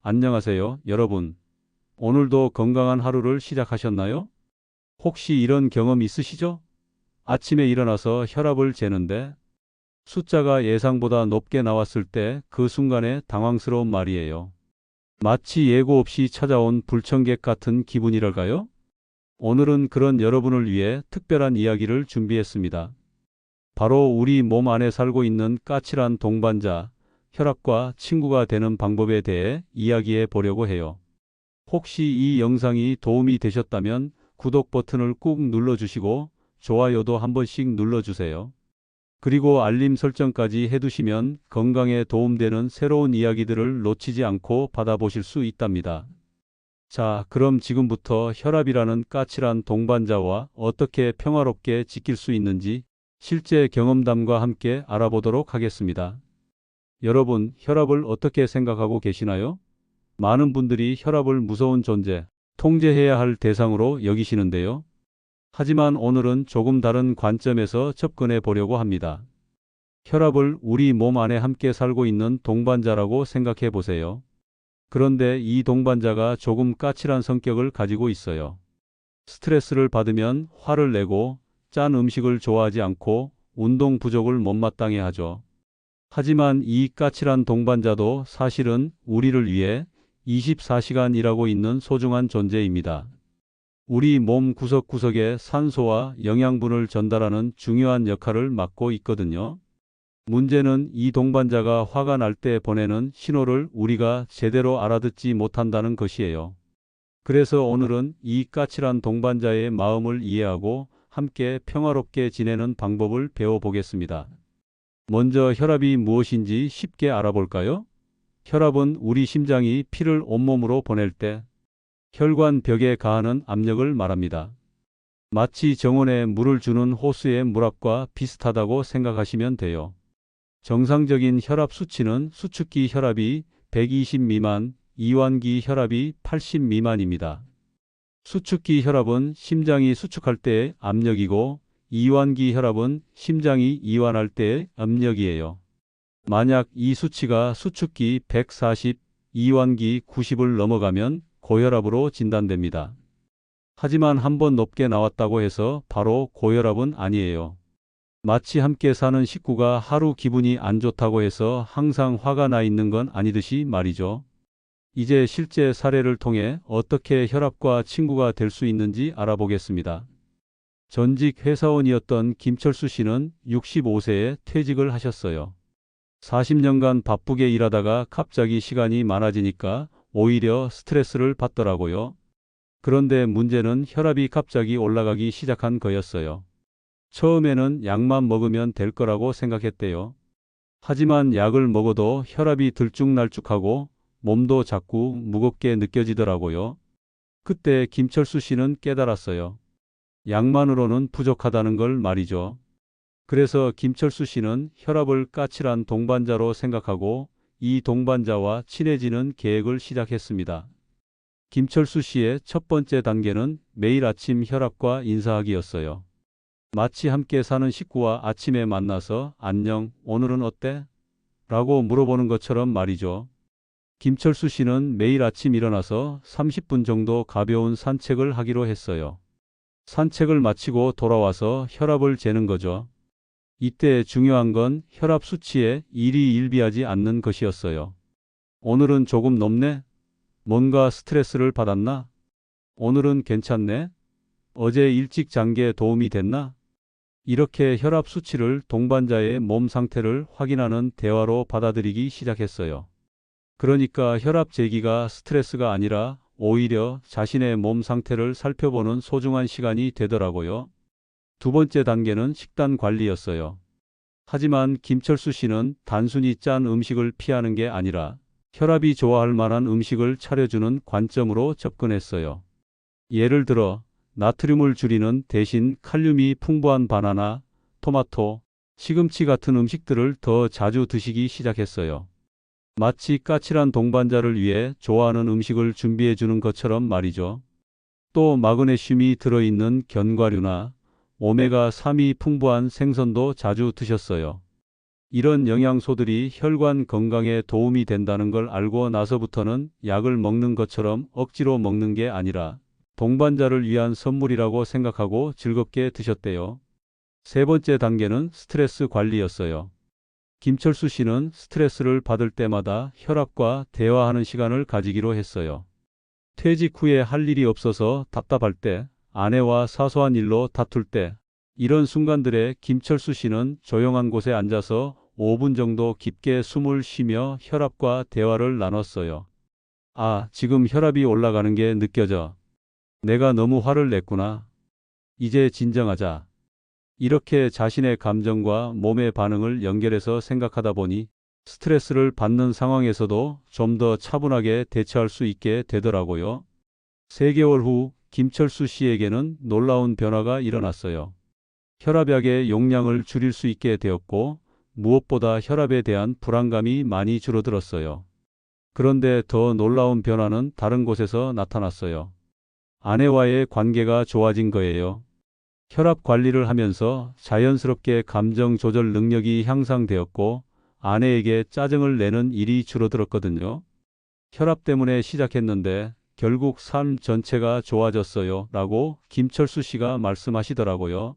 안녕하세요, 여러분. 오늘도 건강한 하루를 시작하셨나요? 혹시 이런 경험 있으시죠? 아침에 일어나서 혈압을 재는데 숫자가 예상보다 높게 나왔을 때 그 순간의 당황스러운 말이에요. 마치 예고 없이 찾아온 불청객 같은 기분이랄까요? 오늘은 그런 여러분을 위해 특별한 이야기를 준비했습니다. 바로 우리 몸 안에 살고 있는 까칠한 동반자, 혈압과 친구가 되는 방법에 대해 이야기해 보려고 해요. 혹시 이 영상이 도움이 되셨다면 구독 버튼을 꾹 눌러주시고 좋아요도 한 번씩 눌러주세요. 그리고 알림 설정까지 해두시면 건강에 도움되는 새로운 이야기들을 놓치지 않고 받아보실 수 있답니다. 자, 그럼 지금부터 혈압이라는 까칠한 동반자와 어떻게 평화롭게 지킬 수 있는지 실제 경험담과 함께 알아보도록 하겠습니다. 여러분, 혈압을 어떻게 생각하고 계시나요? 많은 분들이 혈압을 무서운 존재, 통제해야 할 대상으로 여기시는데요. 하지만 오늘은 조금 다른 관점에서 접근해 보려고 합니다. 혈압을 우리 몸 안에 함께 살고 있는 동반자라고 생각해 보세요. 그런데 이 동반자가 조금 까칠한 성격을 가지고 있어요. 스트레스를 받으면 화를 내고 짠 음식을 좋아하지 않고 운동 부족을 못마땅해 하죠. 하지만 이 까칠한 동반자도 사실은 우리를 위해 24시간 일하고 있는 소중한 존재입니다. 우리 몸 구석구석에 산소와 영양분을 전달하는 중요한 역할을 맡고 있거든요. 문제는 이 동반자가 화가 날 때 보내는 신호를 우리가 제대로 알아듣지 못한다는 것이에요. 그래서 오늘은 이 까칠한 동반자의 마음을 이해하고 함께 평화롭게 지내는 방법을 배워보겠습니다. 먼저 혈압이 무엇인지 쉽게 알아볼까요? 혈압은 우리 심장이 피를 온몸으로 보낼 때 혈관 벽에 가하는 압력을 말합니다. 마치 정원에 물을 주는 호수의 물압과 비슷하다고 생각하시면 돼요. 정상적인 혈압 수치는 수축기 혈압이 120 미만, 이완기 혈압이 80 미만입니다. 수축기 혈압은 심장이 수축할 때의 압력이고 이완기 혈압은 심장이 이완할 때의 압력이에요. 만약 이 수치가 수축기 140, 이완기 90을 넘어가면 고혈압으로 진단됩니다. 하지만 한번 높게 나왔다고 해서 바로 고혈압은 아니에요. 마치 함께 사는 식구가 하루 기분이 안 좋다고 해서 항상 화가 나 있는 건 아니듯이 말이죠. 이제 실제 사례를 통해 어떻게 혈압과 친구가 될 수 있는지 알아보겠습니다. 전직 회사원이었던 김철수 씨는 65세에 퇴직을 하셨어요. 40년간 바쁘게 일하다가 갑자기 시간이 많아지니까 오히려 스트레스를 받더라고요. 그런데 문제는 혈압이 갑자기 올라가기 시작한 거였어요. 처음에는 약만 먹으면 될 거라고 생각했대요. 하지만 약을 먹어도 혈압이 들쭉날쭉하고 몸도 자꾸 무겁게 느껴지더라고요. 그때 김철수 씨는 깨달았어요. 약만으로는 부족하다는 걸 말이죠. 그래서 김철수 씨는 혈압을 까칠한 동반자로 생각하고 이 동반자와 친해지는 계획을 시작했습니다. 김철수 씨의 첫 번째 단계는 매일 아침 혈압과 인사하기였어요. 마치 함께 사는 식구와 아침에 만나서 안녕, 오늘은 어때? 라고 물어보는 것처럼 말이죠. 김철수 씨는 매일 아침 일어나서 30분 정도 가벼운 산책을 하기로 했어요. 산책을 마치고 돌아와서 혈압을 재는 거죠. 이때 중요한 건 혈압 수치에 일희일비하지 않는 것이었어요. 오늘은 조금 높네? 뭔가 스트레스를 받았나? 오늘은 괜찮네? 어제 일찍 잔 게 도움이 됐나? 이렇게 혈압 수치를 동반자의 몸 상태를 확인하는 대화로 받아들이기 시작했어요. 그러니까 혈압 재기가 스트레스가 아니라 오히려 자신의 몸 상태를 살펴보는 소중한 시간이 되더라고요. 두 번째 단계는 식단 관리였어요. 하지만 김철수 씨는 단순히 짠 음식을 피하는 게 아니라 혈압이 좋아할 만한 음식을 차려주는 관점으로 접근했어요. 예를 들어 나트륨을 줄이는 대신 칼륨이 풍부한 바나나, 토마토, 시금치 같은 음식들을 더 자주 드시기 시작했어요. 마치 까칠한 동반자를 위해 좋아하는 음식을 준비해 주는 것처럼 말이죠. 또 마그네슘이 들어있는 견과류나 오메가3이 풍부한 생선도 자주 드셨어요. 이런 영양소들이 혈관 건강에 도움이 된다는 걸 알고 나서부터는 약을 먹는 것처럼 억지로 먹는 게 아니라 동반자를 위한 선물이라고 생각하고 즐겁게 드셨대요. 세 번째 단계는 스트레스 관리였어요. 김철수 씨는 스트레스를 받을 때마다 혈압과 대화하는 시간을 가지기로 했어요. 퇴직 후에 할 일이 없어서 답답할 때, 아내와 사소한 일로 다툴 때, 이런 순간들에 김철수 씨는 조용한 곳에 앉아서 5분 정도 깊게 숨을 쉬며 혈압과 대화를 나눴어요. 아, 지금 혈압이 올라가는 게 느껴져. 내가 너무 화를 냈구나. 이제 진정하자. 이렇게 자신의 감정과 몸의 반응을 연결해서 생각하다 보니 스트레스를 받는 상황에서도 좀 더 차분하게 대처할 수 있게 되더라고요. 3개월 후 김철수 씨에게는 놀라운 변화가 일어났어요. 혈압약의 용량을 줄일 수 있게 되었고 무엇보다 혈압에 대한 불안감이 많이 줄어들었어요. 그런데 더 놀라운 변화는 다른 곳에서 나타났어요. 아내와의 관계가 좋아진 거예요. 혈압 관리를 하면서 자연스럽게 감정 조절 능력이 향상되었고 아내에게 짜증을 내는 일이 줄어들었거든요. 혈압 때문에 시작했는데 결국 삶 전체가 좋아졌어요. 라고 김철수 씨가 말씀하시더라고요.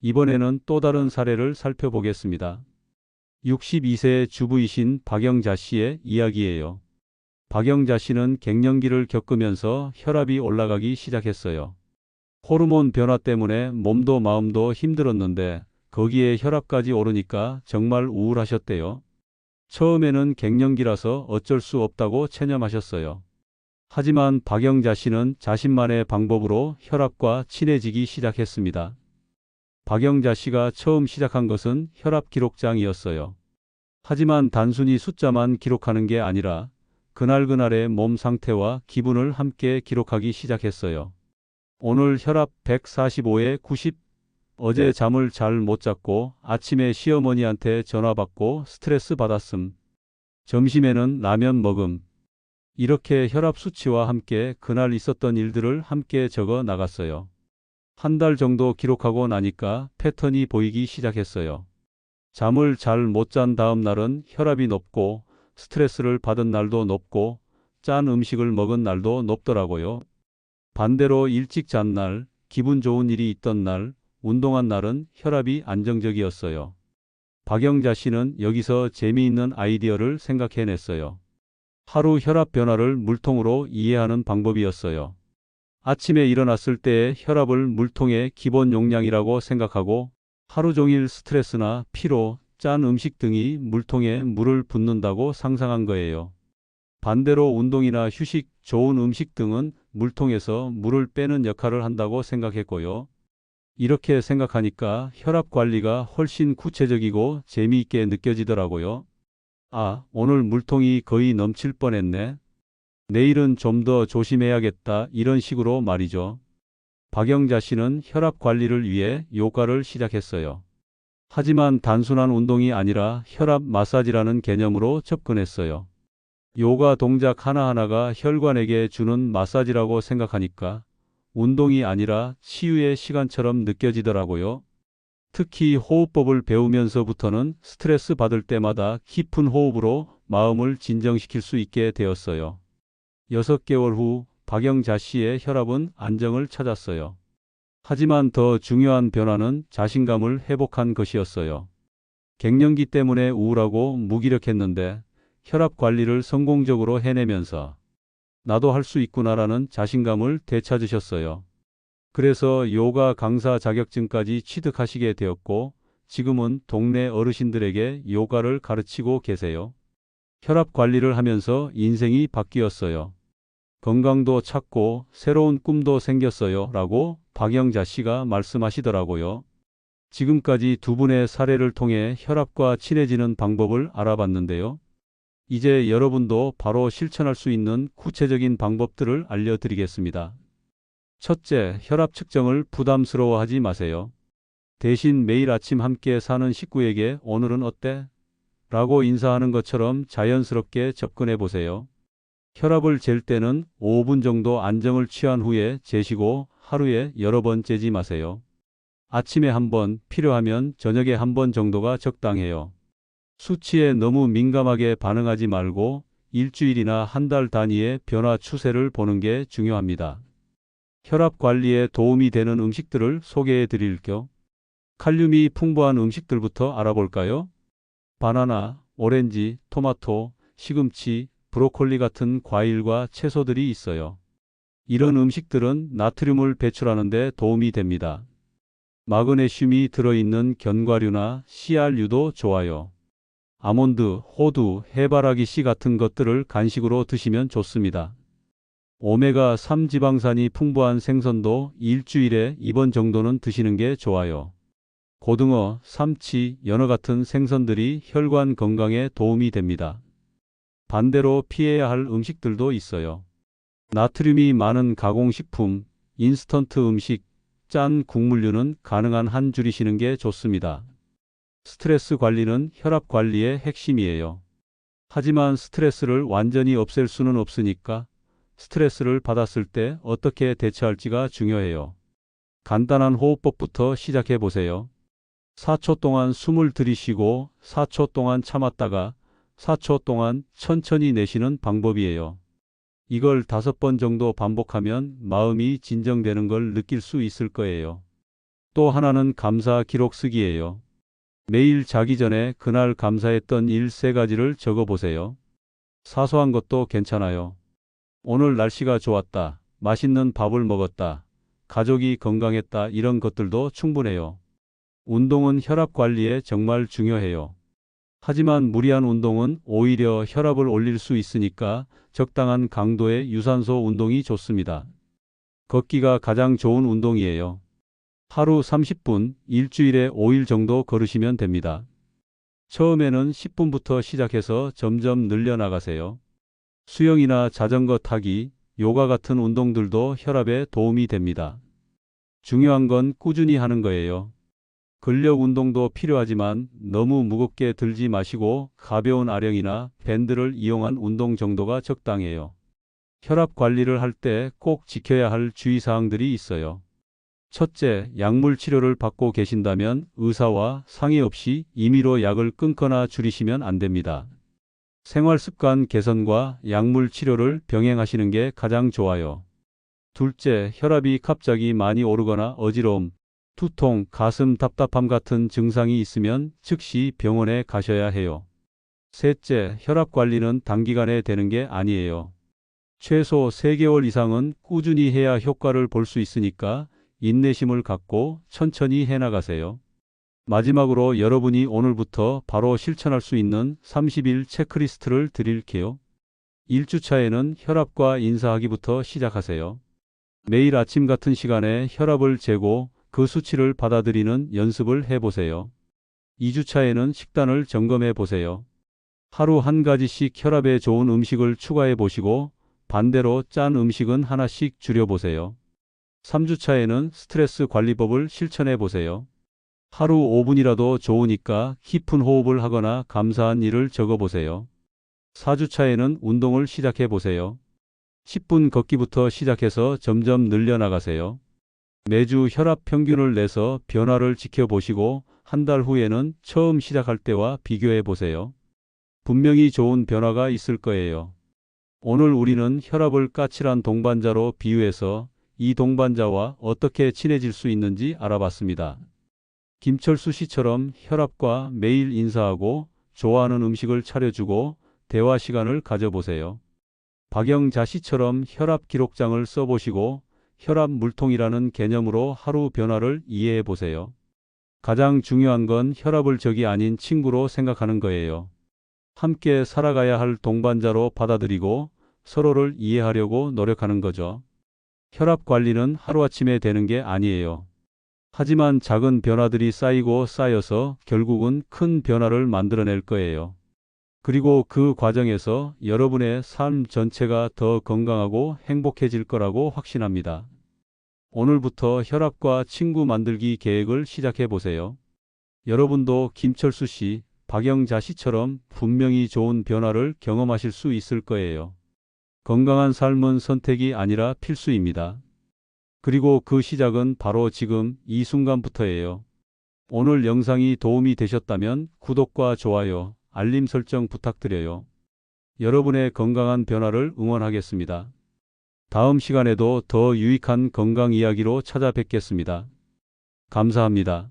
이번에는 또 다른 사례를 살펴보겠습니다. 62세 주부이신 박영자 씨의 이야기예요. 박영자 씨는 갱년기를 겪으면서 혈압이 올라가기 시작했어요. 호르몬 변화 때문에 몸도 마음도 힘들었는데 거기에 혈압까지 오르니까 정말 우울하셨대요. 처음에는 갱년기라서 어쩔 수 없다고 체념하셨어요. 하지만 박영자 씨는 자신만의 방법으로 혈압과 친해지기 시작했습니다. 박영자 씨가 처음 시작한 것은 혈압 기록장이었어요. 하지만 단순히 숫자만 기록하는 게 아니라 그날그날의 몸 상태와 기분을 함께 기록하기 시작했어요. 오늘 혈압 145에 90, 어제 잠을 잘 못 잤고 아침에 시어머니한테 전화 받고 스트레스 받았음. 점심에는 라면 먹음. 이렇게 혈압 수치와 함께 그날 있었던 일들을 함께 적어 나갔어요. 한 달 정도 기록하고 나니까 패턴이 보이기 시작했어요. 잠을 잘 못 잔 다음 날은 혈압이 높고 스트레스를 받은 날도 높고 짠 음식을 먹은 날도 높더라고요. 반대로 일찍 잔 날, 기분 좋은 일이 있던 날, 운동한 날은 혈압이 안정적이었어요. 박영자 씨는 여기서 재미있는 아이디어를 생각해냈어요. 하루 혈압 변화를 물통으로 이해하는 방법이었어요. 아침에 일어났을 때의 혈압을 물통의 기본 용량이라고 생각하고 하루 종일 스트레스나 피로, 짠 음식 등이 물통에 물을 붓는다고 상상한 거예요. 반대로 운동이나 휴식, 좋은 음식 등은 물통에서 물을 빼는 역할을 한다고 생각했고요. 이렇게 생각하니까 혈압 관리가 훨씬 구체적이고 재미있게 느껴지더라고요. 아, 오늘 물통이 거의 넘칠 뻔했네. 내일은 좀 더 조심해야겠다. 이런 식으로 말이죠. 박영자 씨는 혈압 관리를 위해 요가를 시작했어요. 하지만 단순한 운동이 아니라 혈압 마사지라는 개념으로 접근했어요. 요가 동작 하나하나가 혈관에게 주는 마사지라고 생각하니까 운동이 아니라 치유의 시간처럼 느껴지더라고요. 특히 호흡법을 배우면서부터는 스트레스 받을 때마다 깊은 호흡으로 마음을 진정시킬 수 있게 되었어요. 6개월 후 박영자 씨의 혈압은 안정을 찾았어요. 하지만 더 중요한 변화는 자신감을 회복한 것이었어요. 갱년기 때문에 우울하고 무기력했는데 혈압 관리를 성공적으로 해내면서 나도 할 수 있구나라는 자신감을 되찾으셨어요. 그래서 요가 강사 자격증까지 취득하시게 되었고 지금은 동네 어르신들에게 요가를 가르치고 계세요. 혈압 관리를 하면서 인생이 바뀌었어요. 건강도 찾고 새로운 꿈도 생겼어요. 라고 박영자 씨가 말씀하시더라고요. 지금까지 두 분의 사례를 통해 혈압과 친해지는 방법을 알아봤는데요. 이제 여러분도 바로 실천할 수 있는 구체적인 방법들을 알려드리겠습니다. 첫째, 혈압 측정을 부담스러워하지 마세요. 대신 매일 아침 함께 사는 식구에게 오늘은 어때? 라고 인사하는 것처럼 자연스럽게 접근해 보세요. 혈압을 잴 때는 5분 정도 안정을 취한 후에 재시고 하루에 여러 번 재지 마세요. 아침에 한 번, 필요하면 저녁에 한 번 정도가 적당해요. 수치에 너무 민감하게 반응하지 말고 일주일이나 한 달 단위의 변화 추세를 보는 게 중요합니다. 혈압 관리에 도움이 되는 음식들을 소개해 드릴게요. 칼륨이 풍부한 음식들부터 알아볼까요? 바나나, 오렌지, 토마토, 시금치, 브로콜리 같은 과일과 채소들이 있어요. 이런 음식들은 나트륨을 배출하는 데 도움이 됩니다. 마그네슘이 들어있는 견과류나 씨알류도 좋아요. 아몬드, 호두, 해바라기 씨 같은 것들을 간식으로 드시면 좋습니다. 오메가3 지방산이 풍부한 생선도 일주일에 2번 정도는 드시는 게 좋아요. 고등어, 삼치, 연어 같은 생선들이 혈관 건강에 도움이 됩니다. 반대로 피해야 할 음식들도 있어요. 나트륨이 많은 가공식품, 인스턴트 음식, 짠 국물류는 가능한 한 줄이시는 게 좋습니다. 스트레스 관리는 혈압 관리의 핵심이에요. 하지만 스트레스를 완전히 없앨 수는 없으니까 스트레스를 받았을 때 어떻게 대처할지가 중요해요. 간단한 호흡법부터 시작해 보세요. 4초 동안 숨을 들이쉬고 4초 동안 참았다가 4초 동안 천천히 내쉬는 방법이에요. 이걸 5번 정도 반복하면 마음이 진정되는 걸 느낄 수 있을 거예요. 또 하나는 감사 기록 쓰기예요. 매일 자기 전에 그날 감사했던 일 3가지를 적어 보세요. 사소한 것도 괜찮아요. 오늘 날씨가 좋았다. 맛있는 밥을 먹었다. 가족이 건강했다. 이런 것들도 충분해요. 운동은 혈압 관리에 정말 중요해요. 하지만 무리한 운동은 오히려 혈압을 올릴 수 있으니까 적당한 강도의 유산소 운동이 좋습니다. 걷기가 가장 좋은 운동이에요. 하루 30분, 일주일에 5일 정도 걸으시면 됩니다. 처음에는 10분부터 시작해서 점점 늘려나가세요. 수영이나 자전거 타기, 요가 같은 운동들도 혈압에 도움이 됩니다. 중요한 건 꾸준히 하는 거예요. 근력 운동도 필요하지만 너무 무겁게 들지 마시고 가벼운 아령이나 밴드를 이용한 운동 정도가 적당해요. 혈압 관리를 할 때 꼭 지켜야 할 주의사항들이 있어요. 첫째, 약물 치료를 받고 계신다면 의사와 상의 없이 임의로 약을 끊거나 줄이시면 안 됩니다. 생활습관 개선과 약물 치료를 병행하시는 게 가장 좋아요. 둘째, 혈압이 갑자기 많이 오르거나 어지러움, 두통, 가슴 답답함 같은 증상이 있으면 즉시 병원에 가셔야 해요. 셋째, 혈압 관리는 단기간에 되는 게 아니에요. 최소 3개월 이상은 꾸준히 해야 효과를 볼 수 있으니까 인내심을 갖고 천천히 해나가세요. 마지막으로 여러분이 오늘부터 바로 실천할 수 있는 30일 체크리스트를 드릴게요. 1주차에는 혈압과 인사하기부터 시작하세요. 매일 아침 같은 시간에 혈압을 재고 그 수치를 받아들이는 연습을 해보세요. 2주차에는 식단을 점검해 보세요. 하루 한 가지씩 혈압에 좋은 음식을 추가해 보시고 반대로 짠 음식은 하나씩 줄여보세요. 3주차에는 스트레스 관리법을 실천해 보세요. 하루 5분이라도 좋으니까 깊은 호흡을 하거나 감사한 일을 적어 보세요. 4주차에는 운동을 시작해 보세요. 10분 걷기부터 시작해서 점점 늘려나가세요. 매주 혈압 평균을 내서 변화를 지켜보시고 한 달 후에는 처음 시작할 때와 비교해 보세요. 분명히 좋은 변화가 있을 거예요. 오늘 우리는 혈압을 까칠한 동반자로 비유해서 이 동반자와 어떻게 친해질 수 있는지 알아봤습니다. 김철수 씨처럼 혈압과 매일 인사하고 좋아하는 음식을 차려주고 대화 시간을 가져보세요. 박영자 씨처럼 혈압 기록장을 써보시고 혈압 물통이라는 개념으로 하루 변화를 이해해 보세요. 가장 중요한 건 혈압을 적이 아닌 친구로 생각하는 거예요. 함께 살아가야 할 동반자로 받아들이고 서로를 이해하려고 노력하는 거죠. 혈압 관리는 하루아침에 되는 게 아니에요. 하지만 작은 변화들이 쌓이고 쌓여서 결국은 큰 변화를 만들어낼 거예요. 그리고 그 과정에서 여러분의 삶 전체가 더 건강하고 행복해질 거라고 확신합니다. 오늘부터 혈압과 친구 만들기 계획을 시작해 보세요. 여러분도 김철수 씨, 박영자 씨처럼 분명히 좋은 변화를 경험하실 수 있을 거예요. 건강한 삶은 선택이 아니라 필수입니다. 그리고 그 시작은 바로 지금 이 순간부터예요. 오늘 영상이 도움이 되셨다면 구독과 좋아요, 알림 설정 부탁드려요. 여러분의 건강한 변화를 응원하겠습니다. 다음 시간에도 더 유익한 건강 이야기로 찾아뵙겠습니다. 감사합니다.